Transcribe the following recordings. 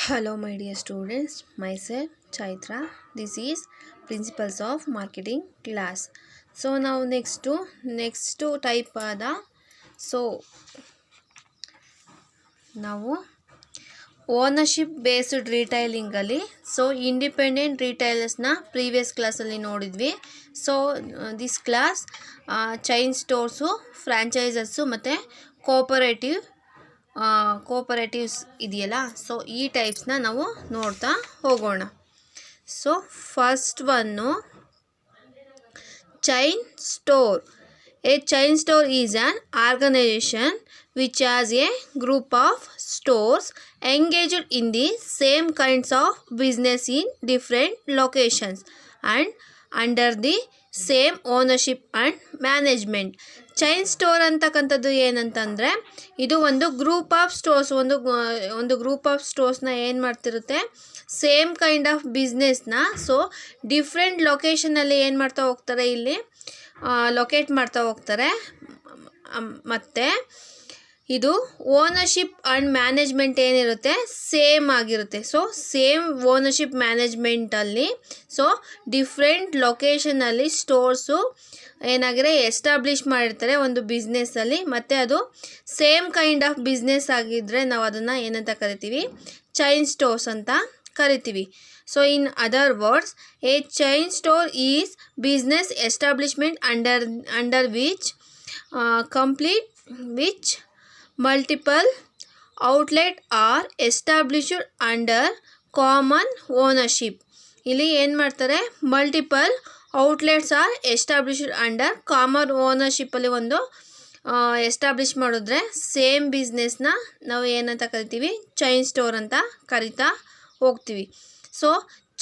Hello, my dear students. Myself Chaitra. This is Principles of Marketing class. So now next type so ನಾವು ownership based ರಿಟೈಲಿಂಗಲ್ಲಿ independent ರಿಟೈಲರ್ಸ್ನ previous ಕ್ಲಾಸಲ್ಲಿ ನೋಡಿದ್ವಿ. This class chain stores, ಫ್ರ್ಯಾಂಚೈಸಸ್ಸು ಮತ್ತು cooperatives ಇದೆಯಲ್ಲ, ಈ ಟೈಪ್ಸ್ನ ನಾವು ನೋಡ್ತಾ ಹೋಗೋಣ. First one chain store. A chain store is an organization which has a group of stores engaged in the same kinds of business in different locations and under the same ownership and management. Chain store ಅಂತಕ್ಕಂಥದ್ದು ಏನಂತಂದರೆ, ಇದು ಒಂದು group of stores, ಒಂದು group of ಸ್ಟೋರ್ಸ್ನ ಏನು ಮಾಡ್ತಿರುತ್ತೆ, same kind of ಬಿಸ್ನೆಸ್ನ different ಲೊಕೇಶನಲ್ಲಿ ಏನು ಮಾಡ್ತಾ ಹೋಗ್ತಾರೆ, ಇಲ್ಲಿ ಲೊಕೇಟ್ ಮಾಡ್ತಾ ಹೋಗ್ತಾರೆ. ಮತ್ತು ಇದು ಓನರ್ಶಿಪ್ ಆ್ಯಂಡ್ ಮ್ಯಾನೇಜ್ಮೆಂಟ್ ಏನಿರುತ್ತೆ ಸೇಮ್ ಆಗಿರುತ್ತೆ. ಸೇಮ್ ಓನರ್ಶಿಪ್ ಮ್ಯಾನೇಜ್ಮೆಂಟಲ್ಲಿ ಡಿಫ್ರೆಂಟ್ ಲೊಕೇಶನಲ್ಲಿ ಸ್ಟೋರ್ಸು ಏನಾಗಿದೆ ಎಸ್ಟಾಬ್ಲಿಷ್ ಮಾಡಿರ್ತಾರೆ ಒಂದು ಬಿಸ್ನೆಸ್ಸಲ್ಲಿ. ಮತ್ತು ಅದು ಸೇಮ್ ಕೈಂಡ್ ಆಫ್ ಬಿಸ್ನೆಸ್ ಆಗಿದ್ದರೆ ನಾವು ಅದನ್ನು ಏನಂತ ಕರಿತೀವಿ, ಚೈನ್ ಸ್ಟೋರ್ಸ್ ಅಂತ ಕರಿತೀವಿ. In other words, A chain store is business establishment under which multiple outlet are established under common ownership. ಇಲ್ಲಿ ಏನು ಮಾಡ್ತಾರೆ, multiple outlets are established under common ಓನರ್ಶಿಪ್ಪಲ್ಲಿ ಒಂದು ಎಸ್ಟಾಬ್ಲಿಷ್ ಮಾಡಿದ್ರೆ ಸೇಮ್ ಬಿಸ್ನೆಸ್ನ ನಾವು ಏನಂತ ಕರಿತೀವಿ, ಚೈನ್ ಸ್ಟೋರ್ ಅಂತ ಕರಿತಾ ಹೋಗ್ತೀವಿ.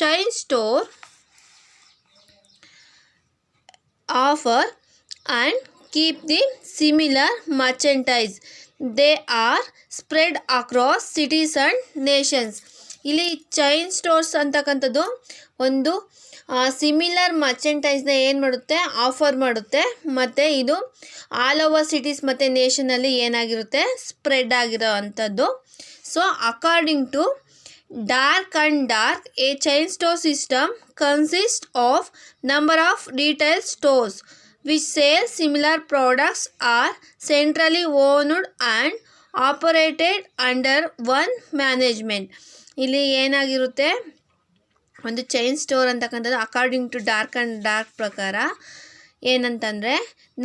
Chain store offer and keep the similar merchandise. They are spread across cities and nations. ಇಲ್ಲಿ ಚೈನ್ ಸ್ಟೋರ್ಸ್ ಅಂತಕ್ಕಂಥದ್ದು ಒಂದು ಸಿಮಿಲರ್ ಮರ್ಚೆಂಟೈಸ್ನ ಏನು ಮಾಡುತ್ತೆ, ಆಫರ್ ಮಾಡುತ್ತೆ. ಮತ್ತು ಇದು ಆಲ್ ಓವರ್ ಸಿಟೀಸ್ ಮತ್ತು ನೇಷನಲ್ಲಿ ಏನಾಗಿರುತ್ತೆ, ಸ್ಪ್ರೆಡ್ ಆಗಿರೋ ಅಂಥದ್ದು. According to dark a chain store system consist of number of retail stores which sell similar products are centrally owned and operated under one management. ಇಲ್ಲಿ ಏನಾಗಿರುತ್ತೆ, ಒಂದು ಚೈನ್ ಸ್ಟೋರ್ ಅಂತಕ್ಕಂಥದ್ದು according to dark ಪ್ರಕಾರ ಏನಂತಂದರೆ,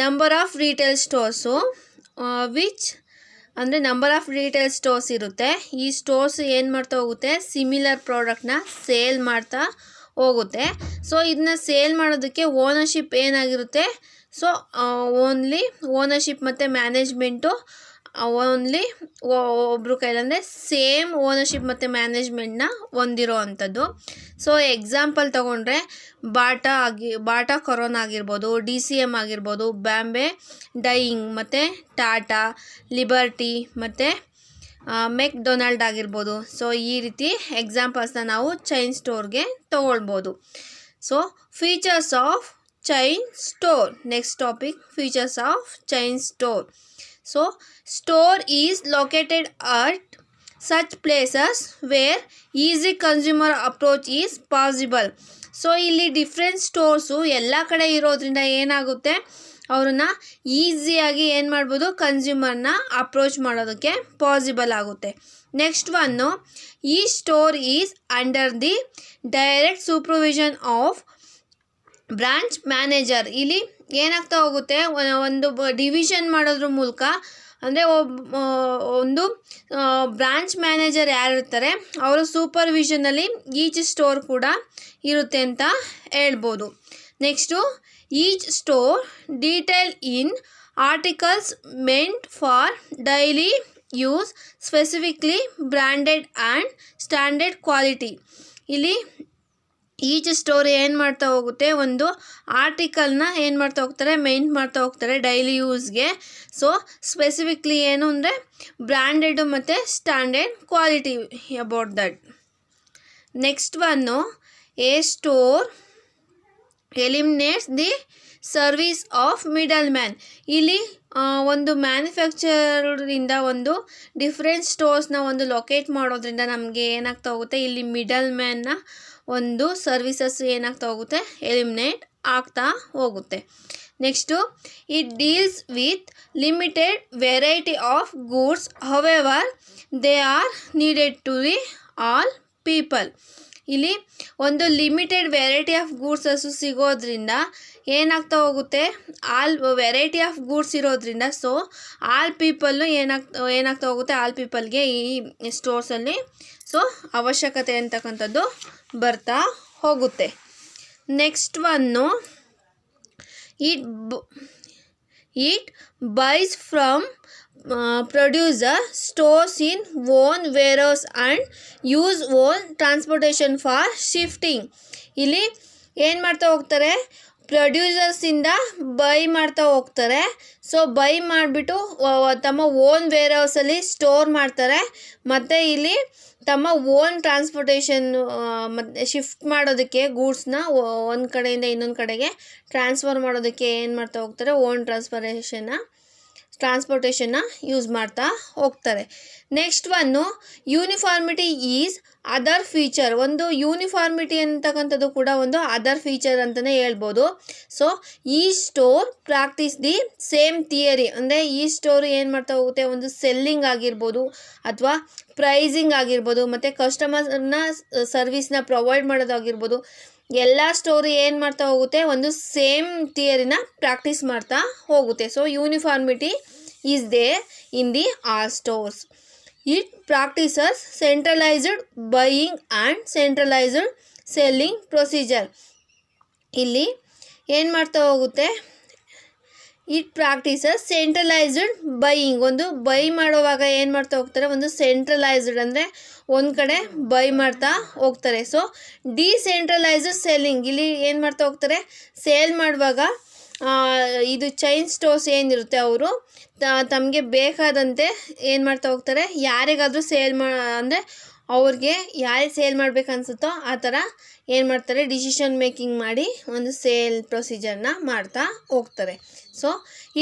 number of retail stores ಅಂದರೆ number of retail stores ಇರುತ್ತೆ. ಈ stores ಏನು ಮಾಡ್ತಾ ಹೋಗುತ್ತೆ, ಸಿಮಿಲರ್ ಪ್ರಾಡಕ್ಟ್ನ ಸೇಲ್ ಮಾಡ್ತಾ ಹೋಗುತ್ತೆ. ಇದನ್ನ ಸೇಲ್ ಮಾಡೋದಕ್ಕೆ ಓನರ್ಶಿಪ್ ಏನಾಗಿರುತ್ತೆ, ಓನ್ಲಿ ಓನರ್ಶಿಪ್ ಮತ್ತು ಮ್ಯಾನೇಜ್ಮೆಂಟು ಓನ್ಲಿ ಒಬ್ಬರು ಕೈಲಂದರೆ ಸೇಮ್ ಓನರ್ಶಿಪ್ ಮತ್ತು ಮ್ಯಾನೇಜ್ಮೆಂಟ್ನ ಹೊಂದಿರೋ ಅಂಥದ್ದು. ಎಕ್ಸಾಂಪಲ್ ತೊಗೊಂಡ್ರೆ ಬಾಟಾ ಕೊರೋನಾ ಆಗಿರ್ಬೋದು, DCM ಆಗಿರ್ಬೋದು, ಬಾಂಬೆ ಡೈಯಿಂಗ್ ಮತ್ತು ಟಾಟಾ, ಲಿಬರ್ಟಿ ಮತ್ತು ಮೆಕ್ಡೊನಾಲ್ಡ್ ಆಗಿರ್ಬೋದು. ಈ ರೀತಿ ಎಕ್ಸಾಂಪಲ್ಸ್ನ ನಾವು ಚೈನ್ ಸ್ಟೋರ್ಗೆ ತೊಗೊಳ್ಬೋದು. Features of chain store. Next topic, features of chain store. Store is located at such places where easy consumer approach is possible. ಇಲ್ಲಿ ಡಿಫ್ರೆಂಟ್ ಸ್ಟೋರ್ಸು ಎಲ್ಲ ಕಡೆ ಇರೋದ್ರಿಂದ ಏನಾಗುತ್ತೆ, ಅವ್ರನ್ನ ಈಸಿಯಾಗಿ ಏನು ಮಾಡ್ಬೋದು, ಕನ್ಸ್ಯೂಮರ್ನ ಅಪ್ರೋಚ್ ಮಾಡೋದಕ್ಕೆ ಪಾಸಿಬಲ್ ಆಗುತ್ತೆ. ನೆಕ್ಸ್ಟ್ ಒನ್ನು, ಈ store is under the direct supervision of branch manager. ಇಲ್ಲಿ ಏನಾಗ್ತಾ ಹೋಗುತ್ತೆ, ಒಂದು ಡಿವಿಷನ್ ಮಾಡೋದ್ರ ಮೂಲಕ, ಅಂದರೆ ಒಂದು ಬ್ರಾಂಚ್ ಮ್ಯಾನೇಜರ್ ಯಾರಿರ್ತಾರೆ ಅವರ ಸೂಪರ್ವಿಷನಲ್ಲಿ ಈಚ್ ಸ್ಟೋರ್ ಕೂಡ ಇರುತ್ತೆ ಅಂತ ಹೇಳ್ಬೋದು. Next, each store detail in articles meant for daily use, specifically branded and standard quality. ಇಲ್ಲಿ ಈಚ್ ಸ್ಟೋರ್ ಏನು ಮಾಡ್ತಾ ಹೋಗುತ್ತೆ, ಒಂದು ಆರ್ಟಿಕಲ್ನ ಏನು ಮಾಡ್ತಾ ಹೋಗ್ತಾರೆ, ಮೇಂಟ್ ಮಾಡ್ತಾ ಹೋಗ್ತಾರೆ ಡೈಲಿ ಯೂಸ್ಗೆ. ಸ್ಪೆಸಿಫಿಕ್ಲಿ ಏನು ಅಂದರೆ ಬ್ರ್ಯಾಂಡೆಡು ಮತ್ತು standard quality about that. Next one, A store ಎಲಿಮಿನೇಟ್ಸ್ the service of middle man. ಇಲ್ಲಿ ಒಂದು ಮ್ಯಾನುಫ್ಯಾಕ್ಚರಿಂದ ಒಂದು ಡಿಫ್ರೆಂಟ್ ಸ್ಟೋರ್ಸ್ನ ಒಂದು ಲೊಕೇಟ್ ಮಾಡೋದ್ರಿಂದ ನಮಗೆ ಏನಾಗ್ತಾ ಹೋಗುತ್ತೆ, ಇಲ್ಲಿ ಮಿಡಲ್ ಮ್ಯಾನ್ನ ಒಂದು ಸರ್ವಿಸಸ್ ಏನಾಗ್ತಾ ಹೋಗುತ್ತೆ, ಎಲಿಮಿನೇಟ್ ಆಗ್ತಾ ಹೋಗುತ್ತೆ. Next, it deals with limited variety of goods however they are needed to the all people. ಇಲ್ಲಿ ಒಂದು ಲಿಮಿಟೆಡ್ ವೆರೈಟಿ ಆಫ್ ಗೂಡ್ಸಸ್ಸು ಸಿಗೋದ್ರಿಂದ ಏನಾಗ್ತಾ ಹೋಗುತ್ತೆ, ಆಲ್ ವೆರೈಟಿ ಆಫ್ ಗೂಡ್ಸ್ ಇರೋದ್ರಿಂದ ಸೊ ಆಲ್ ಪೀಪಲ್ಲು ಏನಾಗ್ತಾ ಹೋಗುತ್ತೆ, ಆಲ್ ಪೀಪಲ್ಗೆ ಈ ಸ್ಟೋರ್ಸಲ್ಲಿ ಸೊ ಅವಶ್ಯಕತೆ ಅಂತಕ್ಕಂಥದ್ದು ಬರ್ತಾ ಹೋಗುತ್ತೆ. Next one, it byes from producer, stores in own warehouse and use own transportation for shifting. ಇಲ್ಲಿ ಏನು ಮಾಡ್ತಾ ಹೋಗ್ತಾರೆ, ಪ್ರೊಡ್ಯೂಸರ್ಸಿಂದ ಬೈ ಮಾಡ್ತಾ ಹೋಗ್ತಾರೆ. ಸೊ ಬೈ ಮಾಡಿಬಿಟ್ಟು ತಮ್ಮ ಓನ್ ವೇರ್ಹೌಸಲ್ಲಿ ಸ್ಟೋರ್ ಮಾಡ್ತಾರೆ. ಮತ್ತು ಇಲ್ಲಿ ತಮ್ಮ ಓನ್ ಟ್ರಾನ್ಸ್ಪೋರ್ಟೇಷನ್ ಮತ್ತು ಶಿಫ್ಟ್ ಮಾಡೋದಕ್ಕೆ ಗೂಡ್ಸ್ನ ಒಂದು ಕಡೆಯಿಂದ ಇನ್ನೊಂದು ಕಡೆಗೆ ಟ್ರಾನ್ಸ್ಫರ್ ಮಾಡೋದಕ್ಕೆ ಏನು ಮಾಡ್ತಾ ಹೋಗ್ತಾರೆ, ಓನ್ ಟ್ರಾನ್ಸ್ಪೋರ್ಟೇಷನ್ನ ಯೂಸ್ ಮಾಡ್ತಾ ಹೋಗ್ತಾರೆ. Next one, uniformity is other feature. ಒಂದು ಯೂನಿಫಾರ್ಮಿಟಿ ಅಂತಕ್ಕಂಥದ್ದು ಕೂಡ ಒಂದು ಅದರ್ ಫೀಚರ್ ಅಂತಲೇ ಹೇಳ್ಬೋದು. ಸೊ ಈ store practice the same theory. ಅಂದರೆ ಈ ಸ್ಟೋರ್ ಏನು ಮಾಡ್ತಾ ಹೋಗುತ್ತೆ, ಒಂದು ಸೆಲ್ಲಿಂಗ್ ಆಗಿರ್ಬೋದು ಅಥವಾ ಪ್ರೈಸಿಂಗ್ ಆಗಿರ್ಬೋದು ಮತ್ತು ಕಸ್ಟಮರ್ನ ಸರ್ವಿಸ್ನ ಪ್ರೊವೈಡ್ ಮಾಡೋದಾಗಿರ್ಬೋದು, ಎಲ್ಲ ಸ್ಟೋರಿ ಏನು ಮಾಡ್ತಾ ಹೋಗುತ್ತೆ, ಒಂದು ಸೇಮ್ ಥಿಯರಿನ ಪ್ರಾಕ್ಟೀಸ್ ಮಾಡ್ತಾ ಹೋಗುತ್ತೆ. So uniformity is there in the all stores. It practices centralised buying and centralised selling procedure. ಇಲ್ಲಿ ಏನು ಮಾಡ್ತಾ ಹೋಗುತ್ತೆ, ಇಟ್ ಪ್ರಾಕ್ಟೀಸಸ್ ಸೆಂಟ್ರಲೈಸ್ಡ್ ಬೈಯಿಂಗ್. ಒಂದು ಬೈ ಮಾಡುವಾಗ ಏನು ಮಾಡ್ತಾ ಹೋಗ್ತಾರೆ, ಒಂದು ಸೆಂಟ್ರಲೈಸ್ಡ್ ಅಂದರೆ ಒಂದು ಕಡೆ ಬೈ ಮಾಡ್ತಾ ಹೋಗ್ತಾರೆ. So decentralised selling. ಇಲ್ಲಿ ಏನು ಮಾಡ್ತಾ ಹೋಗ್ತಾರೆ, ಸೇಲ್ ಮಾಡುವಾಗ ಇದು ಚೈನ್ ಸ್ಟೋರ್ಸ್ ಏನಿರುತ್ತೆ ಅವರು ತಮಗೆ ಬೇಕಾದಂತೆ ಏನು ಮಾಡ್ತಾ ಹೋಗ್ತಾರೆ, ಯಾರಿಗಾದರೂ ಅಂದರೆ ಅವ್ರಿಗೆ ಯಾರಿಗೆ ಸೇಲ್ ಮಾಡಬೇಕು ಅನಿಸುತ್ತೋ ಆ ಥರ ಏನು ಮಾಡ್ತಾರೆ, ಡಿಸಿಷನ್ ಮೇಕಿಂಗ್ ಮಾಡಿ ಒಂದು ಸೇಲ್ ಪ್ರೊಸೀಜರ್ನ ಮಾಡ್ತಾ ಹೋಗ್ತಾರೆ. ಸೊ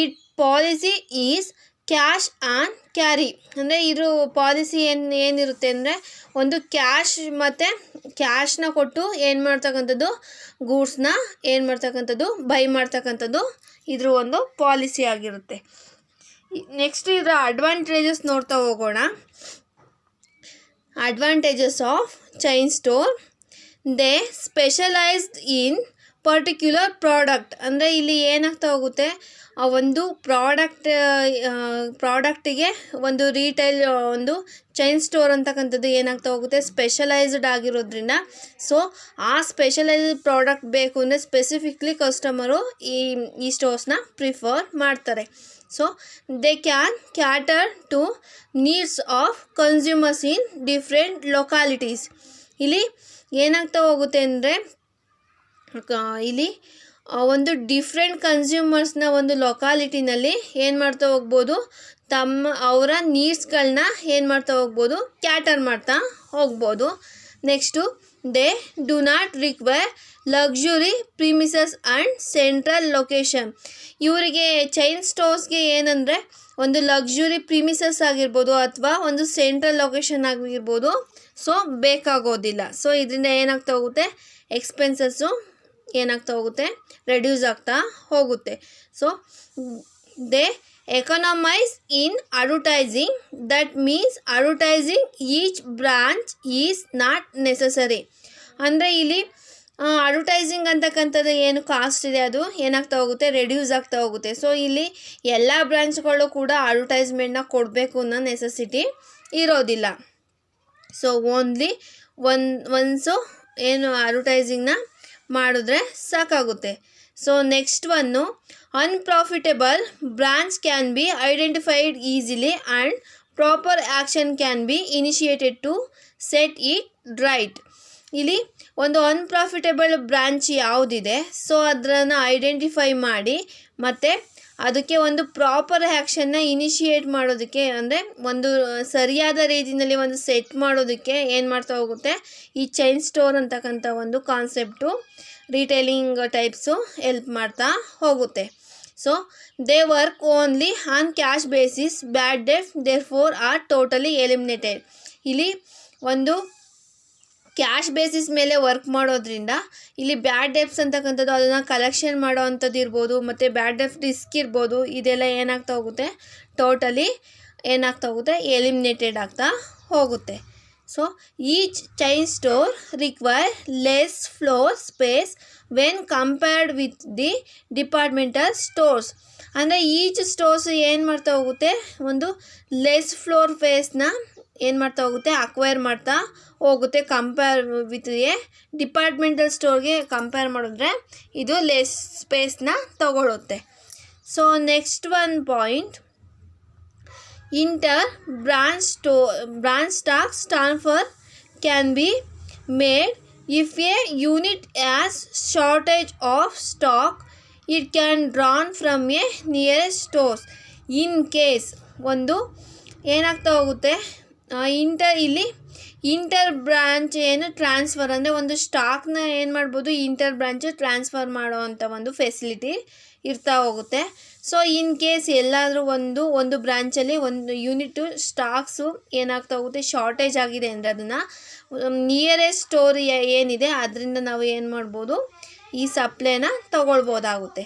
ಈ policy is cash and carry. ಅಂದರೆ ಇದು ಪಾಲಿಸಿ ಏನಿರುತ್ತೆ ಅಂದರೆ ಒಂದು ಕ್ಯಾಶ್ ಮತ್ತು ಕ್ಯಾಶ್ನ ಕೊಟ್ಟು ಏನು ಮಾಡ್ತಕ್ಕಂಥದ್ದು, ಗೂಡ್ಸ್ನ ಏನು ಮಾಡ್ತಕ್ಕಂಥದ್ದು, ಬೈ ಮಾಡ್ತಕ್ಕಂಥದ್ದು ಇದ್ರ ಒಂದು ಪಾಲಿಸಿ ಆಗಿರುತ್ತೆ. ನೆಕ್ಸ್ಟ್ ಇದರ ಅಡ್ವಾಂಟೇಜಸ್ ನೋಡ್ತಾ ಹೋಗೋಣ. Advantages of chain store, they specialised in particular product. ಅಂದರೆ ಇಲ್ಲಿ ಏನಾಗ್ತಾ ಹೋಗುತ್ತೆ, ಒಂದು ಪ್ರಾಡಕ್ಟಿಗೆ ಒಂದು ರೀಟೈಲ್ ಒಂದು ಚೈನ್ ಸ್ಟೋರ್ ಅಂತಕ್ಕಂಥದ್ದು ಏನಾಗ್ತಾ ಹೋಗುತ್ತೆ, ಸ್ಪೆಷಲೈಸ್ಡ್ ಆಗಿರೋದ್ರಿಂದ ಸೊ ಆ ಸ್ಪೆಷಲೈಸ್ಡ್ ಪ್ರಾಡಕ್ಟ್ ಬೇಕು ಅಂದರೆ ಸ್ಪೆಸಿಫಿಕ್ಲಿ ಕಸ್ಟಮರು ಈ ಸ್ಟೋರ್ಸ್ನ ಪ್ರಿಫರ್ ಮಾಡ್ತಾರೆ. So they can cater to needs of consumers in different localities. ಇಲ್ಲಿ ಏನಾಗ್ತಾ ಹೋಗುತ್ತೆ ಅಂದರೆ ಇಲ್ಲಿ ಒಂದು ಡಿಫ್ರೆಂಟ್ ಕನ್ಸ್ಯೂಮರ್ಸ್ನ ಒಂದು ಲೊಕಾಲಿಟಿನಲ್ಲಿ ಏನು ಮಾಡ್ತಾ ಹೋಗ್ಬೋದು, ಅವರ ನೀಡ್ಸ್ಗಳನ್ನ ಏನು ಮಾಡ್ತಾ ಹೋಗ್ಬೋದು, ಕ್ಯಾಟರ್ ಮಾಡ್ತಾ ಹೋಗ್ಬೋದು. Next, they do not require luxury premises and central location. ಇವರಿಗೆ ಚೈನ್ ಸ್ಟೋರ್ಸ್ಗೆ ಏನಂದರೆ ಒಂದು ಲಕ್ಸುರಿ ಪ್ರಿಮಿಸಸ್ ಆಗಿರ್ಬೋದು ಅಥವಾ ಒಂದು ಸೆಂಟ್ರಲ್ ಲೊಕೇಶನ್ ಆಗಿರ್ಬೋದು ಸೊ ಬೇಕಾಗೋದಿಲ್ಲ. ಸೊ ಇದರಿಂದ ಏನಾಗ್ತಾ ಹೋಗುತ್ತೆ, ಎಕ್ಸ್ಪೆನ್ಸಸ್ಸು ಏನಾಗ್ತಾ ಹೋಗುತ್ತೆ, ರೆಡ್ಯೂಸ್ ಆಗ್ತಾ ಹೋಗುತ್ತೆ. So they economise in advertising. That means advertising each branch is not necessary. ಅಂದರೆ ಇಲ್ಲಿ ಅಡ್ವರ್ಟೈಸಿಂಗ್ ಅಂತಕ್ಕಂಥದ್ದು ಏನು ಕಾಸ್ಟ್ ಇದೆ ಅದು ಏನಾಗ್ತಾ ಹೋಗುತ್ತೆ, ರೆಡ್ಯೂಸ್ ಆಗ್ತಾ ಹೋಗುತ್ತೆ. ಸೊ ಇಲ್ಲಿ ಎಲ್ಲ ಬ್ರಾಂಚ್ಗಳು ಕೂಡ ಅಡ್ವರ್ಟೈಸ್ಮೆಂಟ್ನ ಕೊಡಬೇಕು ಅನ್ನೋ ನೆಸೆಸಿಟಿ ಇರೋದಿಲ್ಲ. ಸೊ ಓನ್ಲಿ ಒನ್ಸು ಏನು ಅಡ್ವರ್ಟೈಸಿಂಗ್ನ ಮಾಡಿದ್ರೆ ಸಾಕಾಗುತ್ತೆ. So next one, unprofitable branch can be identified easily and proper action can be initiated to set it right. ಇಲ್ಲಿ ಒಂದು ಅನ್ಪ್ರಾಫಿಟೇಬಲ್ ಬ್ರಾಂಚ್ ಯಾವುದಿದೆ ಸೊ ಅದನ್ನು ಐಡೆಂಟಿಫೈ ಮಾಡಿ ಮತ್ತು ಅದಕ್ಕೆ ಒಂದು ಪ್ರಾಪರ್ ಆ್ಯಕ್ಷನ್ನ ಇನಿಷಿಯೇಟ್ ಮಾಡೋದಕ್ಕೆ, ಅಂದರೆ ಒಂದು ಸರಿಯಾದ ರೀತಿಯಲ್ಲಿ ಒಂದು ಸೆಟ್ ಮಾಡೋದಕ್ಕೆ ಏನು ಮಾಡ್ತಾ ಹೋಗುತ್ತೆ, ಈ ಚೈನ್ ಸ್ಟೋರ್ ಅಂತಕ್ಕಂಥ ಒಂದು ಕಾನ್ಸೆಪ್ಟು ರಿಟೇಲಿಂಗ್ ಟೈಪ್ಸು ಹೆಲ್ಪ್ ಮಾಡ್ತಾ ಹೋಗುತ್ತೆ. So they work only on cash basis, bad debt therefore are totally eliminated. ಇಲ್ಲಿ ಒಂದು ಕ್ಯಾಶ್ ಬೇಸಿಸ್ ಮೇಲೆ ವರ್ಕ್ ಮಾಡೋದ್ರಿಂದ ಇಲ್ಲಿ ಬ್ಯಾಡ್ ಡೆಪ್ಸ್ ಅಂತಕ್ಕಂಥದ್ದು ಅದನ್ನು ಕಲೆಕ್ಷನ್ ಮಾಡೋ ಅಂಥದ್ದು ಇರ್ಬೋದು, ಮತ್ತು ಬ್ಯಾಡ್ ಡೆಪ್ ರಿಸ್ಕ್ ಇರ್ಬೋದು, ಇದೆಲ್ಲ ಏನಾಗ್ತಾ ಹೋಗುತ್ತೆ, ಟೋಟಲಿ ಏನಾಗ್ತಾ ಹೋಗುತ್ತೆ, ಎಲಿಮಿನೇಟೆಡ್ ಆಗ್ತಾ ಹೋಗುತ್ತೆ. So each chain store require less floor space when compared with the departmental stores. ಅಂದರೆ ಈಚ್ ಸ್ಟೋರ್ಸ್ ಏನು ಮಾಡ್ತಾ ಹೋಗುತ್ತೆ, ಒಂದು ಲೆಸ್ ಫ್ಲೋರ್ ಸ್ಪೇಸ್ನ ಏನು ಮಾಡ್ತಾ ಹೋಗುತ್ತೆ, ಅಕ್ವೈರ್ ಮಾಡ್ತಾ ಹೋಗುತ್ತೆ ಕಂಪೇರ್ ವಿತ್ ಡಿಪಾರ್ಟ್ಮೆಂಟಲ್ ಸ್ಟೋರ್ಗೆ ಕಂಪೇರ್ ಮಾಡಿದ್ರೆ ಇದು ಲೆಸ್ ಸ್ಪೇಸ್ನ ತಗೊಳುತ್ತೆ. So next one point, inter branch stocks transfer can be made if a unit has shortage of stock. It can drawn from a nearest stores. In case ಒಂದು ಏನಾಗ್ತಾ ಹೋಗುತ್ತೆ, inter branch ಏನು transfer ಅಂದರೆ ಒಂದು ಸ್ಟಾಕ್ನ ಏನು ಮಾಡ್ಬೋದು, ಇಂಟರ್ ಬ್ರಾಂಚ್ ಟ್ರಾನ್ಸ್ಫರ್ ಮಾಡೋ ಅಂಥ ಒಂದು ಫೆಸಿಲಿಟಿ ಇರ್ತಾ ಹೋಗುತ್ತೆ. ಸೊ ಇನ್ ಕೇಸ್ ಎಲ್ಲಾದರೂ ಒಂದು ಬ್ರಾಂಚಲ್ಲಿ ಒಂದು ಯೂನಿಟು ಸ್ಟಾಕ್ಸು ಏನಾಗ್ತಾ ಹೋಗುತ್ತೆ, ಶಾರ್ಟೇಜ್ ಆಗಿದೆ ಅಂದರೆ ಅದನ್ನು ನಿಯರೆಸ್ಟ್ ಸ್ಟೋರ್ ಏನಿದೆ ಅದರಿಂದ ನಾವು ಏನು ಮಾಡ್ಬೋದು, ಈ ಸಪ್ಲೈನ ತಗೊಳ್ಬೋದಾಗುತ್ತೆ.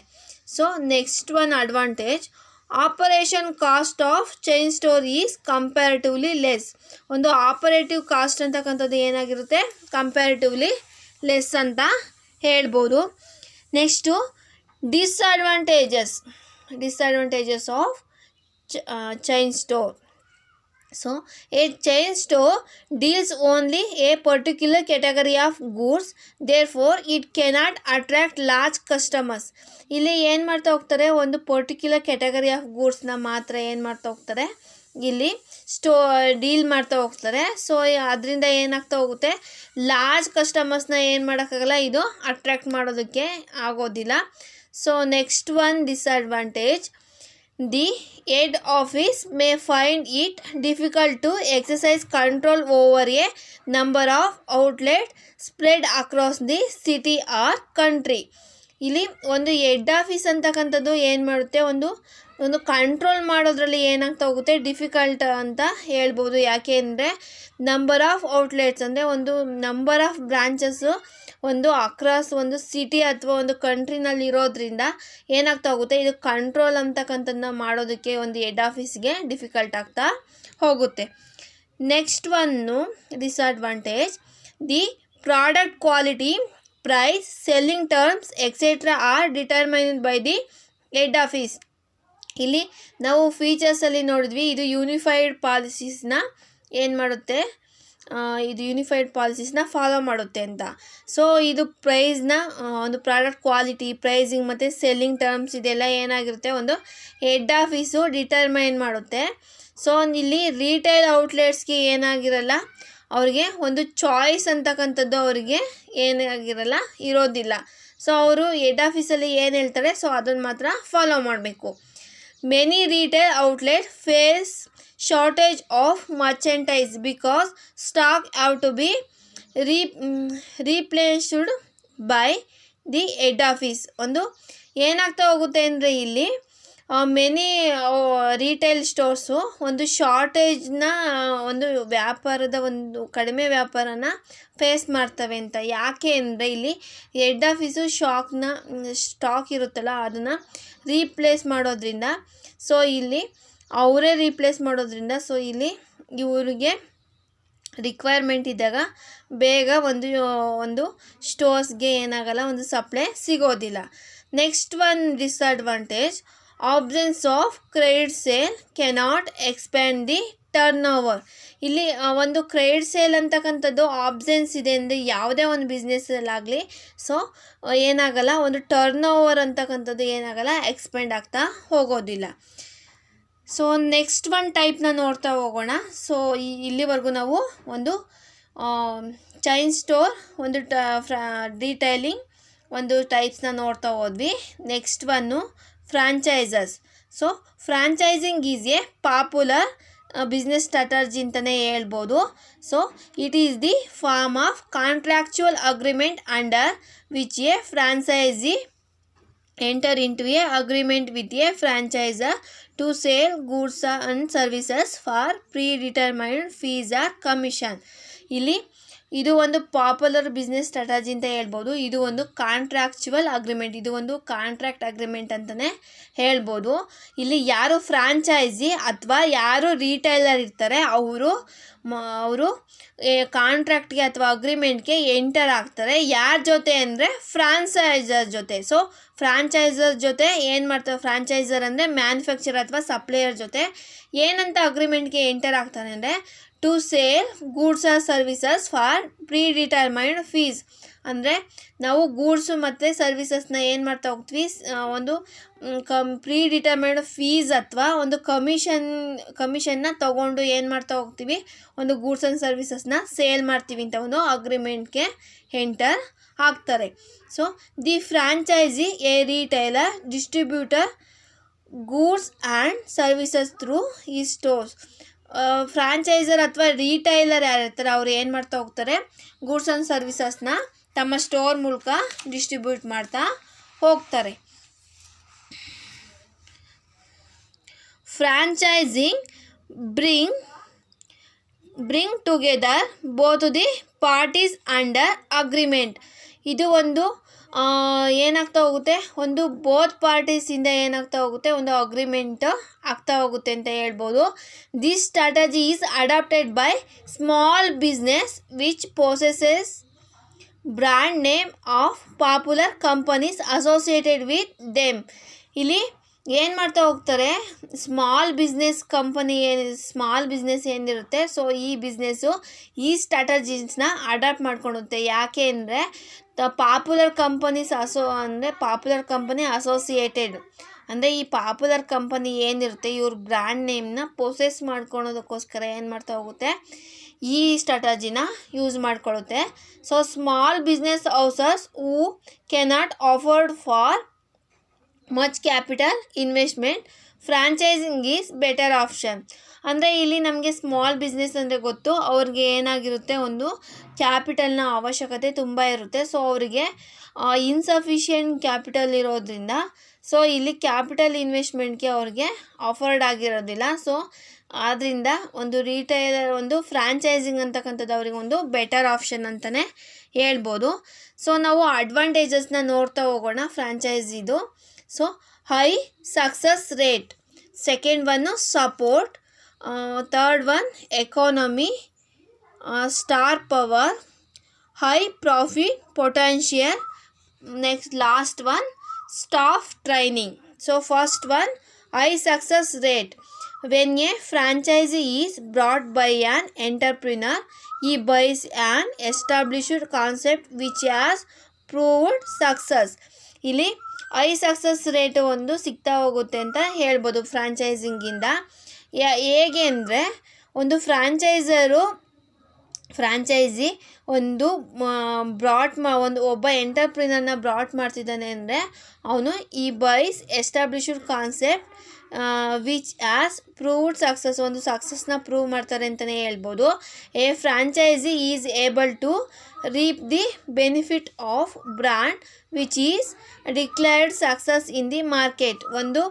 So next one advantage, operation cost of chain store is comparatively less. ಒಂದು ಆಪರೇಟಿವ್ ಕಾಸ್ಟ್ ಅಂತಕ್ಕಂಥದ್ದು ಏನಾಗಿರುತ್ತೆ, ಕಂಪ್ಯಾರಿಟಿವ್ಲಿ ಲೆಸ್ ಅಂತ ಹೇಳ್ಬೋದು. Next disadvantages of chain store. So a chain store deals only a particular category of goods, therefore it cannot attract large customers. ಇಲ್ಲಿ ಏನು ಮಾಡ್ತಾ ಹೋಗ್ತಾರೆ, ಒಂದು ಪರ್ಟಿಕ್ಯುಲರ್ ಕ್ಯಾಟಗರಿ ಆಫ್ ಗೂಡ್ಸ್ನ ಮಾತ್ರ ಏನು ಮಾಡ್ತಾ ಹೋಗ್ತಾರೆ, ಇಲ್ಲಿ ಡೀಲ್ ಮಾಡ್ತಾ ಹೋಗ್ತಾರೆ. ಸೊ ಅದರಿಂದ ಏನಾಗ್ತಾ ಹೋಗುತ್ತೆ, ಲಾರ್ಜ್ ಕಸ್ಟಮರ್ಸ್ನ ಏನು ಮಾಡೋಕ್ಕಾಗಲ್ಲ, ಇದು ಅಟ್ರ್ಯಾಕ್ಟ್ ಮಾಡೋದಕ್ಕೆ ಆಗೋದಿಲ್ಲ. So next one disadvantage, the head office may find it difficult to exercise control over a number of outlet spread across the city or country. ಇಲ್ಲಿ ಒಂದು ಹೆಡ್ ಆಫೀಸ್ ಅಂತಕ್ಕಂಥದ್ದು ಏನು ಮಾಡುತ್ತೆ, ಒಂದು ಕಂಟ್ರೋಲ್ ಮಾಡೋದ್ರಲ್ಲಿ ಏನಾಗ್ತಾ ಹೋಗುತ್ತೆ, ಡಿಫಿಕಲ್ಟ್ ಅಂತ ಹೇಳ್ಬೋದು. ಯಾಕೆ ಅಂದರೆ ನಂಬರ್ ಆಫ್ ಔಟ್ಲೆಟ್ಸ್ ಅಂದರೆ ಒಂದು ನಂಬರ್ ಆಫ್ ಬ್ರಾಂಚಸ್ಸು ಒಂದು ಅಕ್ರಾಸ್ ಒಂದು ಸಿಟಿ ಅಥವಾ ಒಂದು ಕಂಟ್ರಿನಲ್ಲಿ ಇರೋದ್ರಿಂದ ಏನಾಗ್ತಾ ಹೋಗುತ್ತೆ, ಇದು ಕಂಟ್ರೋಲ್ ಅಂತಕ್ಕಂಥದ್ದನ್ನ ಮಾಡೋದಕ್ಕೆ ಒಂದು ಹೆಡ್ ಆಫೀಸ್ಗೆ ಡಿಫಿಕಲ್ಟ್ ಆಗ್ತಾ ಹೋಗುತ್ತೆ. Next one disadvantage, the product quality, price, selling terms etcetera are determined by the head office. ಇಲ್ಲಿ ನಾವು ಫೀಚರ್ಸಲ್ಲಿ ನೋಡಿದ್ವಿ, ಇದು ಯೂನಿಫೈಡ್ ಪಾಲಿಸೀಸ್ನ ಏನು ಮಾಡುತ್ತೆ, ಇದು ಯೂನಿಫೈಡ್ ಪಾಲಿಸೀಸ್ನ ಫಾಲೋ ಮಾಡುತ್ತೆ ಅಂತ. ಸೊ ಇದು ಪ್ರೈಸ್ನ ಒಂದು ಪ್ರಾಡಕ್ಟ್ ಕ್ವಾಲಿಟಿ, ಪ್ರೈಸಿಂಗ್ ಮತ್ತು ಸೆಲ್ಲಿಂಗ್ ಟರ್ಮ್ಸ್ ಇದೆಲ್ಲ ಏನಾಗಿರುತ್ತೆ, ಒಂದು ಹೆಡ್ ಆಫೀಸು ಡಿಟರ್ಮೈನ್ ಮಾಡುತ್ತೆ. ಸೊ ಇಲ್ಲಿ ರಿಟೇಲ್ ಔಟ್ಲೆಟ್ಸ್ಗೆ ಏನಾಗಿರಲ್ಲ, ಅವ್ರಿಗೆ ಒಂದು ಚಾಯ್ಸ್ ಅಂತಕ್ಕಂಥದ್ದು ಅವರಿಗೆ ಏನಾಗಿರಲ್ಲ, ಇರೋದಿಲ್ಲ. ಸೊ ಅವರು ಹೆಡ್ ಆಫೀಸಲ್ಲಿ ಏನು ಹೇಳ್ತಾರೆ, ಸೊ ಅದನ್ನು ಮಾತ್ರ ಫಾಲೋ ಮಾಡಬೇಕು. Many retail outlet face shortage of merchandise because stock have to be replaced by the head office. ಒಂದು ಏನಾಗ್ತಾ ಹೋಗುತ್ತೆ ಅಂದರೆ ಇಲ್ಲಿ ಮೆನಿ ರಿಟೇಲ್ ಸ್ಟೋರ್ಸು ಒಂದು ಶಾರ್ಟೇಜ್ನ ಒಂದು ವ್ಯಾಪಾರದ ಒಂದು ಕಡಿಮೆ ವ್ಯಾಪಾರನ ಫೇಸ್ ಮಾಡ್ತವೆ ಅಂತ. ಯಾಕೆ ಅಂದರೆ ಇಲ್ಲಿ ಹೆಡ್ ಆಫೀಸು ಸ್ಟಾಕ್ ಇರುತ್ತಲ್ಲ ಅದನ್ನು ರೀಪ್ಲೇಸ್ ಮಾಡೋದ್ರಿಂದ, ಸೊ ಇಲ್ಲಿ ಅವರೇ ರೀಪ್ಲೇಸ್ ಮಾಡೋದ್ರಿಂದ, ಸೊ ಇಲ್ಲಿ ಇವರಿಗೆ ರಿಕ್ವೈರ್ಮೆಂಟ್ ಇದ್ದಾಗ ಬೇಗ ಒಂದು ಸ್ಟೋರ್ಸ್ಗೆ ಏನಾಗಲ್ಲ, ಒಂದು ಸಪ್ಲೈ ಸಿಗೋದಿಲ್ಲ. Next one disadvantage, absence of credit sale cannot expand the turn over. ಇಲ್ಲಿ ಒಂದು ಕ್ರೆಡಿಟ್ ಸೇಲ್ ಅಂತಕ್ಕಂಥದ್ದು ಆಬ್ಸೆನ್ಸ್ ಇದೆ ಅಂದರೆ ಯಾವುದೇ ಒಂದು ಬಿಸ್ನೆಸ್ಸಲ್ಲಾಗಲಿ ಸೊ ಏನಾಗಲ್ಲ, ಒಂದು ಟರ್ನ್ ಓವರ್ ಅಂತಕ್ಕಂಥದ್ದು ಏನಾಗಲ್ಲ, ಎಕ್ಸ್ಪ್ಯಾಂಡ್ ಆಗ್ತಾ ಹೋಗೋದಿಲ್ಲ. ಸೊ ನೆಕ್ಸ್ಟ್ ಒನ್ ಟೈಪ್ನ ನೋಡ್ತಾ ಹೋಗೋಣ. ಸೊ ಇಲ್ಲಿವರೆಗೂ ನಾವು ಒಂದು ಚೈನ್ ಸ್ಟೋರ್, ಒಂದು ರಿಟೈಲಿಂಗ್ ಒಂದು ಟೈಪ್ಸ್ನ ನೋಡ್ತಾ ಹೋದ್ವಿ. Next one franchises. So franchising is a popular business strategy ಅಂತಲೇ ಹೇಳ್ಬೋದು. So it is the form of contractual agreement under which a franchisee enter into a agreement with a franchisor to sell goods and services for predetermined fees or commission. ಇಲ್ಲಿ ಇದು ಒಂದು popular business strategy ಅಂತ ಹೇಳ್ಬೋದು. ಇದು ಒಂದು contractual agreement, ಇದು ಒಂದು contract agreement ಅಂತಲೇ ಹೇಳ್ಬೋದು. ಇಲ್ಲಿ ಯಾರು ಫ್ರಾಂಚೈಸಿ ಅಥವಾ ಯಾರು ರೀಟೈಲರ್ ಇರ್ತಾರೆ ಅವರು ಕಾಂಟ್ರಾಕ್ಟ್ಗೆ ಅಥವಾ ಅಗ್ರಿಮೆಂಟ್ಗೆ ಎಂಟರ್ ಆಗ್ತಾರೆ. ಯಾರ ಜೊತೆ ಅಂದರೆ ಫ್ರಾಂಚೈಸರ್ ಜೊತೆ. ಸೊ ಫ್ರಾಂಚೈಸರ್ ಜೊತೆ ಏನು ಮಾಡ್ತಾರೆ, ಫ್ರಾಂಚೈಸರ್ ಅಂದರೆ ಮ್ಯಾನುಫ್ಯಾಕ್ಚರರ್ ಅಥವಾ ಸಪ್ಲೈಯರ್ ಜೊತೆ ಏನಂತ ಅಗ್ರಿಮೆಂಟ್ಗೆ ಎಂಟರ್ ಆಗ್ತಾರೆ ಅಂದರೆ to sale goods or services for predetermined fees. ಅಂದರೆ ನಾವು ಗೂಡ್ಸು ಮತ್ತು ಸರ್ವಿಸಸ್ನ ಏನು ಮಾಡ್ತಾ ಹೋಗ್ತೀವಿ, ಒಂದು ಪ್ರೀಡಿಟರ್ಮೈನ್ಡ್ ಫೀಸ್ ಅಥವಾ ಒಂದು ಕಮಿಷನ್ನ ತೊಗೊಂಡು ಏನು ಮಾಡ್ತಾ ಹೋಗ್ತೀವಿ, ಒಂದು ಗೂಡ್ಸ್ ಆ್ಯಂಡ್ ಸರ್ವಿಸಸ್ನ ಸೇಲ್ ಮಾಡ್ತೀವಿ ಅಂತ ಒಂದು ಅಗ್ರಿಮೆಂಟ್ಗೆ ಎಂಟರ್ ಆಗ್ತಾರೆ. So the franchisee a retailer distributor goods and services through ಈ ಸ್ಟೋರ್ಸ್. ಫ್ರಾಂಚೈಸರ್ ಅಥವಾ ರೀಟೈಲರ್ ಯಾರಿರ್ತಾರೆ ಅವ್ರು ಏನು ಮಾಡ್ತಾ ಹೋಗ್ತಾರೆ, ಗೂಡ್ಸ್ ಆ್ಯಂಡ್ ಸರ್ವಿಸಸ್ನ ತಮ್ಮ ಸ್ಟೋರ್ ಮೂಲಕ ಡಿಸ್ಟ್ರಿಬ್ಯೂಟ್ ಮಾಡ್ತಾ ಹೋಗ್ತಾರೆ. Franchising bring together both the parties under agreement. ಇದು ಒಂದು ಏನಾಗ್ತಾ ಹೋಗುತ್ತೆ, ಒಂದು ಬೋತ್ ಪಾರ್ಟೀಸಿಂದ ಏನಾಗ್ತಾ ಹೋಗುತ್ತೆ, ಒಂದು ಅಗ್ರಿಮೆಂಟ್ ಆಗ್ತಾ ಹೋಗುತ್ತೆ ಅಂತ ಹೇಳ್ಬೋದು. This strategy is adopted by small business which possesses brand name of popular companies associated with them. ಇಲ್ಲಿ ಏನು ಮಾಡ್ತಾ ಹೋಗ್ತಾರೆ, ಸ್ಮಾಲ್ ಬಿಸ್ನೆಸ್ ಏನಿರುತ್ತೆ, ಸೊ ಈ ಬಿಸ್ನೆಸ್ಸು ಈ ಸ್ಟ್ರಾಟಜೀಸ್ನ ಅಡಾಪ್ಟ್ ಮಾಡ್ಕೊಳುತ್ತೆ. ಯಾಕೆ ಅಂದರೆ popular companies popular company associated ಅಂದರೆ ಈ ಪಾಪ್ಯುಲರ್ ಕಂಪನಿ ಏನಿರುತ್ತೆ ಇವ್ರ ಬ್ರ್ಯಾಂಡ್ ನೇಮ್ನ ಪೊಸೆಸ್ ಮಾಡ್ಕೊಳೋದಕ್ಕೋಸ್ಕರ ಏನು ಮಾಡ್ತಾ ಹೋಗುತ್ತೆ, ಈ ಸ್ಟ್ರಾಟಜಿನ ಯೂಸ್ ಮಾಡ್ಕೊಳ್ಳುತ್ತೆ. So small business houses who cannot afford for much capital investment franchising is better option. ಅಂದರೆ ಇಲ್ಲಿ ನಮಗೆ ಸ್ಮಾಲ್ ಬಿಸ್ನೆಸ್ ಅಂದರೆ ಗೊತ್ತು, ಅವ್ರಿಗೆ ಏನಾಗಿರುತ್ತೆ, ಒಂದು ಕ್ಯಾಪಿಟಲ್ನ ಅವಶ್ಯಕತೆ ತುಂಬ ಇರುತ್ತೆ. ಸೊ ಅವರಿಗೆ ಇನ್ಸಫಿಷಿಯೆಂಟ್ ಕ್ಯಾಪಿಟಲ್ ಇರೋದ್ರಿಂದ ಸೊ ಇಲ್ಲಿ ಕ್ಯಾಪಿಟಲ್ ಇನ್ವೆಸ್ಟ್ಮೆಂಟ್ಗೆ ಅವ್ರಿಗೆ ಅಫೋರ್ಡ್ ಆಗಿರೋದಿಲ್ಲ. ಸೊ ಆದ್ದರಿಂದ ಒಂದು ಫ್ರಾಂಚೈಸಿಂಗ್ ಅಂತಕ್ಕಂಥದ್ದು ಅವ್ರಿಗೆ ಒಂದು ಬೆಟರ್ ಆಪ್ಷನ್ ಅಂತಲೇ ಹೇಳ್ಬೋದು. ಸೊ ನಾವು ಅಡ್ವಾಂಟೇಜಸ್ನ ನೋಡ್ತಾ ಹೋಗೋಣ ಫ್ರಾಂಚೈಸಿದು. So high success rate, second one support, third one economy, star power, high profit potential, next last one staff training. So first one high success rate. When a franchisee is brought by an entrepreneur, he buys an established concept which has proved success. ಇಲ್ಲಿ high success rate ಒಂದು ಸಿಗ್ತಾ ಹೋಗುತ್ತೆ ಅಂತ ಹೇಳ್ಬೋದು ಫ್ರಾಂಚೈಸಿಂಗಿಂದ. ಹೇಗೆ ಅಂದರೆ ಒಂದು franchisee ಒಂದು ಒಬ್ಬ ಎಂಟರ್ಪ್ರಿನರ್ನ ಬ್ರಾಟ್ ಮಾಡ್ತಿದ್ದಾನೆ ಅಂದರೆ ಅವನು ಈ buys established concept which has proved success, ಒಂದು ಸಕ್ಸಸ್ನ ಪ್ರೂವ್ ಮಾಡ್ತಾರೆ ಅಂತಲೇ ಹೇಳ್ಬೋದು. A franchisee is able to reap the benefit of brand which is declared success in the market. ಒಂದು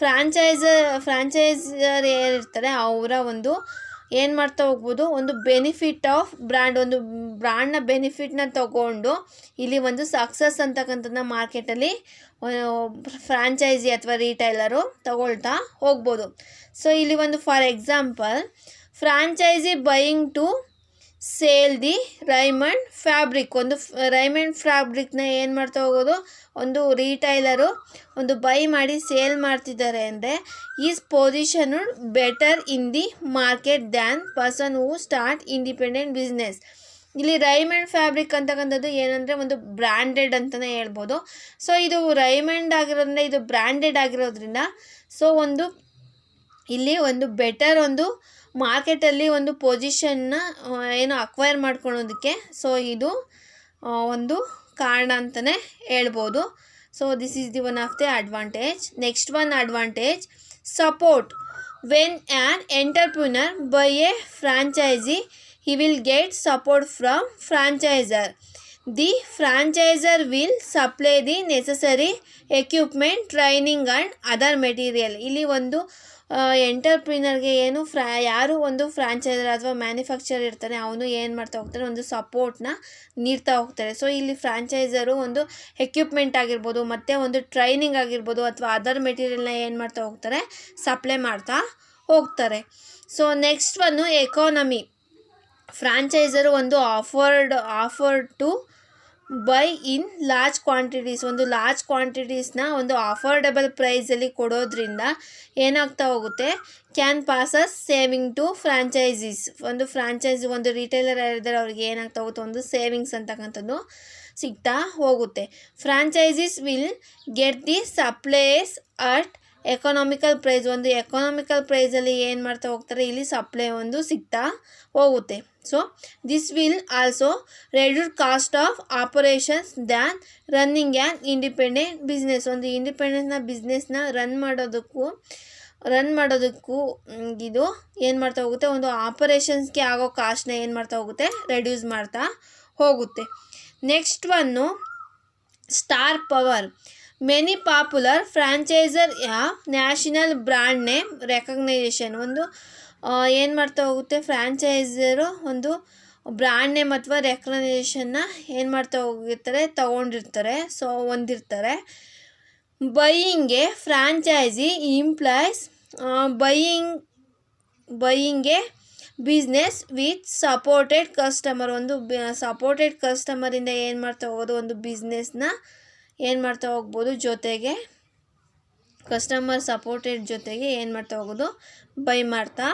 ಫ್ರಾಂಚೈಸರ್ ಏನಿರ್ತಾರೆ ಅವರ ಒಂದು ಏನು ಮಾಡ್ತಾ ಹೋಗ್ಬೋದು, ಒಂದು ಬೆನಿಫಿಟ್ ಆಫ್ ಬ್ರ್ಯಾಂಡ್, ಒಂದು ಬ್ರ್ಯಾಂಡ್ನ ಬೆನಿಫಿಟ್ನ ತಗೊಂಡು ಇಲ್ಲಿ ಒಂದು ಸಕ್ಸಸ್ ಅಂತಕ್ಕಂಥದ್ದನ್ನ ಮಾರ್ಕೆಟಲ್ಲಿ ಫ್ರಾಂಚೈಸಿ ಅಥವಾ ರೀಟೈಲರು ತಗೊಳ್ತಾ ಹೋಗ್ಬೋದು. ಸೊ ಇಲ್ಲಿ ಒಂದು for example franchisee buying to sale the Raymond fabric. ಒಂದು ರೈಮಂಡ್ ಫ್ಯಾಬ್ರಿಕ್ನ ಏನು ಮಾಡ್ತಾ ಹೋಗೋದು, ಒಂದು ರೀಟೈಲರು ಒಂದು ಬೈ ಮಾಡಿ ಸೇಲ್ ಮಾಡ್ತಿದ್ದಾರೆ ಅಂದರೆ is ಪೊಸಿಷನ್ಡ್ better in the market than person who start independent business. ಇಲ್ಲಿ ರೈಮಂಡ್ ಫ್ಯಾಬ್ರಿಕ್ ಅಂತಕ್ಕಂಥದ್ದು ಏನಂದರೆ ಒಂದು ಬ್ರ್ಯಾಂಡೆಡ್ ಅಂತಲೇ ಹೇಳ್ಬೋದು. ಸೊ ಇದು ರೈಮಂಡ್ ಆಗಿರೋದ್ರಿಂದ, ಇದು ಬ್ರ್ಯಾಂಡೆಡ್ ಆಗಿರೋದ್ರಿಂದ ಸೊ ಒಂದು ಇಲ್ಲಿ ಒಂದು ಬೆಟರ್ ಒಂದು ಮಾರ್ಕೆಟಲ್ಲಿ ಒಂದು ಪೊಸಿಷನ್ನ ಏನು ಅಕ್ವೈರ್ ಮಾಡ್ಕೊಳೋದಕ್ಕೆ ಸೊ ಇದು ಒಂದು ಕಾರಣ ಅಂತಲೇ ಹೇಳ್ಬೋದು. So this is the one of the advantage. Next one advantage support. When an entrepreneur buy a franchisee he will get support from franchisor. The franchisor will supply the necessary equipment, training and other material. ಇಲ್ಲಿ ಒಂದು ಎಂಟರ್ಪ್ರಿನರ್ಗೆ ಏನು ಯಾರು ಒಂದು ಫ್ರಾಂಚೈಸರ್ ಅಥವಾ manufacture ಇರ್ತಾನೆ ಅವನು ಏನು ಮಾಡ್ತಾ ಹೋಗ್ತಾನೆ, ಒಂದು ಸಪೋರ್ಟ್ನ ನೀಡ್ತಾ ಹೋಗ್ತಾರೆ. ಸೊ ಇಲ್ಲಿ ಫ್ರಾಂಚೈಸರು ಒಂದು ಎಕ್ವಿಪ್ಮೆಂಟ್ ಆಗಿರ್ಬೋದು ಮತ್ತು ಒಂದು ಟ್ರೈನಿಂಗ್ ಆಗಿರ್ಬೋದು ಅಥವಾ ಅದರ್ ಮೆಟೀರಿಯಲ್ನ ಏನು ಮಾಡ್ತಾ ಹೋಗ್ತಾರೆ, ಸಪ್ಲೈ ಮಾಡ್ತಾ ಹೋಗ್ತಾರೆ. ಸೊ ನೆಕ್ಸ್ಟ್ ಒಂದು ಎಕಾನಮಿ. ಫ್ರಾಂಚೈಸರು ಒಂದು offer to buy in large quantities, ಒಂದು ಲಾರ್ಜ್ ಕ್ವಾಂಟಿಟೀಸ್ನ ಒಂದು ಅಫೋರ್ಡೆಬಲ್ ಪ್ರೈಸಲ್ಲಿ ಕೊಡೋದ್ರಿಂದ ಏನಾಗ್ತಾ ಹೋಗುತ್ತೆ, can passes saving to franchisees. ಒಂದು ಫ್ರಾಂಚೈಸಿ ಒಂದು ರಿಟೇಲರ್ ಇದ್ದಾರೆ ಅವ್ರಿಗೆ ಏನಾಗ್ತಾ ಹೋಗುತ್ತೆ, ಒಂದು ಸೇವಿಂಗ್ಸ್ ಅಂತಕ್ಕಂಥದ್ದು ಸಿಗ್ತಾ ಹೋಗುತ್ತೆ. Franchisees will get the supplies at economical price, ಒಂದು ಎಕನಾಮಿಕಲ್ ಪ್ರೈಸಲ್ಲಿ ಏನು ಮಾಡ್ತಾ ಹೋಗ್ತಾರೆ, ಇಲ್ಲಿ ಸಪ್ಲೈ ಒಂದು ಸಿಗ್ತಾ ಹೋಗುತ್ತೆ. So this will also reduce cost of operations than running an independent business. ಒಂದು ಇಂಡಿಪೆಂಡೆಂಟ್ನ ಬಿಸ್ನೆಸ್ನ ರನ್ ಮಾಡೋದಕ್ಕೂ ಇದು ಏನು ಮಾಡ್ತಾ ಹೋಗುತ್ತೆ, ಒಂದು ಆಪರೇಷನ್ಸ್ಗೆ ಆಗೋ ಕಾಸ್ಟ್ನ ಏನು ಮಾಡ್ತಾ ಹೋಗುತ್ತೆ, ರೆಡ್ಯೂಸ್ ಮಾಡ್ತಾ ಹೋಗುತ್ತೆ. Next one star power. Many popular franchiser national brand name recognisation. ಒಂದು ಏನು ಮಾಡ್ತಾ ಹೋಗುತ್ತೆ, ಫ್ರಾಂಚೈಸರು ಒಂದು ಬ್ರ್ಯಾಂಡ್ ನೇಮ್ ಅಥವಾ ರೆಕಗ್ನೈಸೇಷನ್ನ ಏನು ಮಾಡ್ತಾ ಹೋಗಿರ್ತಾರೆ, ತಗೊಂಡಿರ್ತಾರೆ, ಸೊ ಹೊಂದಿರ್ತಾರೆ. Buying a franchisee implies buying a business with supported customer. ಒಂದು ಸಪೋರ್ಟೆಡ್ ಕಸ್ಟಮರಿಂದ ಏನು ಮಾಡ್ತಾ ಹೋಗೋದು, ಒಂದು ಬಿಸ್ನೆಸ್ನ ಏನು ಮಾಡ್ತಾ ಹೋಗ್ಬೋದು, ಜೊತೆಗೆ ಕಸ್ಟಮರ್ ಸಪೋರ್ಟೆಡ್ ಜೊತೆಗೆ ಏನು ಮಾಡ್ತಾ ಹೋಗೋದು, ಬೈ ಮಾಡ್ತಾ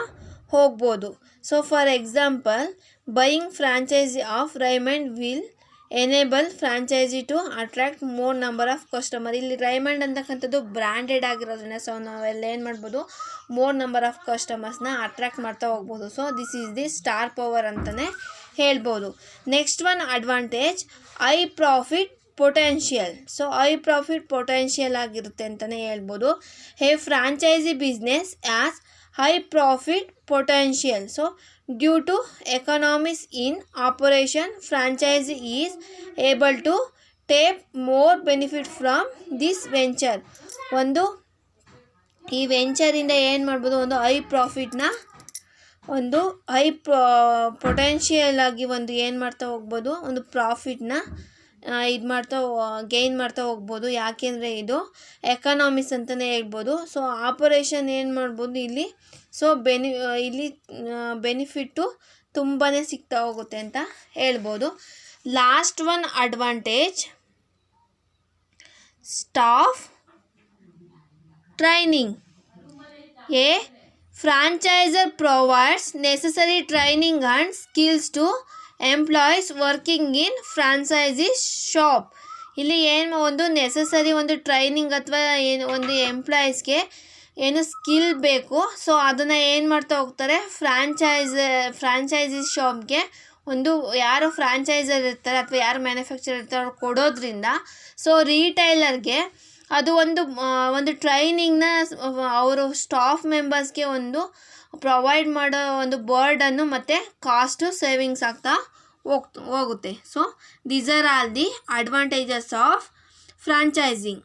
ಹೋಗ್ಬೋದು. So for example, buying franchisee of Raymond will enable franchisee to attract more number of customer. ಇಲ್ಲಿ ರೈಮಂಡ್ ಅಂತಕ್ಕಂಥದ್ದು ಬ್ರ್ಯಾಂಡೆಡ್ ಆಗಿರೋದ್ರಿಂದ ಸೊ ನಾವೆಲ್ಲ ಏನು ಮಾಡ್ಬೋದು, ಮೋರ್ ನಂಬರ್ ಆಫ್ ಕಸ್ಟಮರ್ಸ್ನ ಅಟ್ರ್ಯಾಕ್ಟ್ ಮಾಡ್ತಾ ಹೋಗ್ಬೋದು. So this is the star power ಅಂತಲೇ ಹೇಳ್ಬೋದು. Next one advantage, high profit potential. So high profit potential ಆಗಿರುತ್ತೆ ಅಂತಲೇ ಹೇಳ್ಬೋದು. A franchisee business as high profit potential. So due to economies in operation, franchise is able to take more benefit from this venture. ಒಂದು ಈ ವೆಂಚರಿಂದ ಏನು ಮಾಡ್ಬೋದು, ಒಂದು high ಪ್ರಾಫಿಟ್ನ ಒಂದು high potential ಆಗಿ ಒಂದು ಏನು ಮಾಡ್ತಾ ಹೋಗ್ಬೋದು, ಒಂದು ಪ್ರಾಫಿಟ್ನ ಗೇನ್ ಮಾಡ್ತಾ ಹೋಗ್ಬೋದು. ಯಾಕೆಂದರೆ ಇದು ಎಕನಾಮಿಕ್ಸ್ ಅಂತಲೇ ಹೇಳ್ಬೋದು. ಸೊ ಆಪರೇಷನ್ ಏನು ಮಾಡ್ಬೋದು ಇಲ್ಲಿ, ಸೊ ಇಲ್ಲಿ ಬೆನಿಫಿಟ್ಟು ತುಂಬಾ ಸಿಗ್ತಾ ಹೋಗುತ್ತೆ ಅಂತ ಹೇಳ್ಬೋದು. Last one advantage, staff training. A franchiser provides necessary training and skills to employees working in franchisee shop. ಇಲ್ಲಿ ಏನು ಒಂದು ನೆಸೆಸರಿ ಒಂದು ಟ್ರೈನಿಂಗ್ ಅಥವಾ ಏನು ಒಂದು ಎಂಪ್ಲಾಯೀಸ್ಗೆ ಏನು ಸ್ಕಿಲ್ ಬೇಕು, ಸೊ ಅದನ್ನು ಏನು ಮಾಡ್ತಾ ಹೋಗ್ತಾರೆ, ಫ್ರಾಂಚೈಸಿ ಶಾಪ್ಗೆ ಒಂದು ಯಾರು ಫ್ರಾಂಚೈಸರ್ ಇರ್ತಾರೆ ಅಥವಾ ಯಾರು ಮ್ಯಾನುಫ್ಯಾಕ್ಚರ್ ಇರ್ತಾರೆ ಅವ್ರು ಕೊಡೋದ್ರಿಂದ ಸೊ ರೀಟೈಲರ್ಗೆ ಅದು ಒಂದು ಟ್ರೈನಿಂಗ್ನ ಅವರು ಸ್ಟಾಫ್ ಮೆಂಬರ್ಸ್ಗೆ ಒಂದು ಪ್ರೊವೈಡ್ ಮಾಡೋ ಒಂದು ಬರ್ಡನ್ನು ಮತ್ತು ಕಾಸ್ಟು ಸೇವಿಂಗ್ಸ್ ಆಗ್ತಾ ಹೋಗುತ್ತೆ. So these are all the advantages of franchising.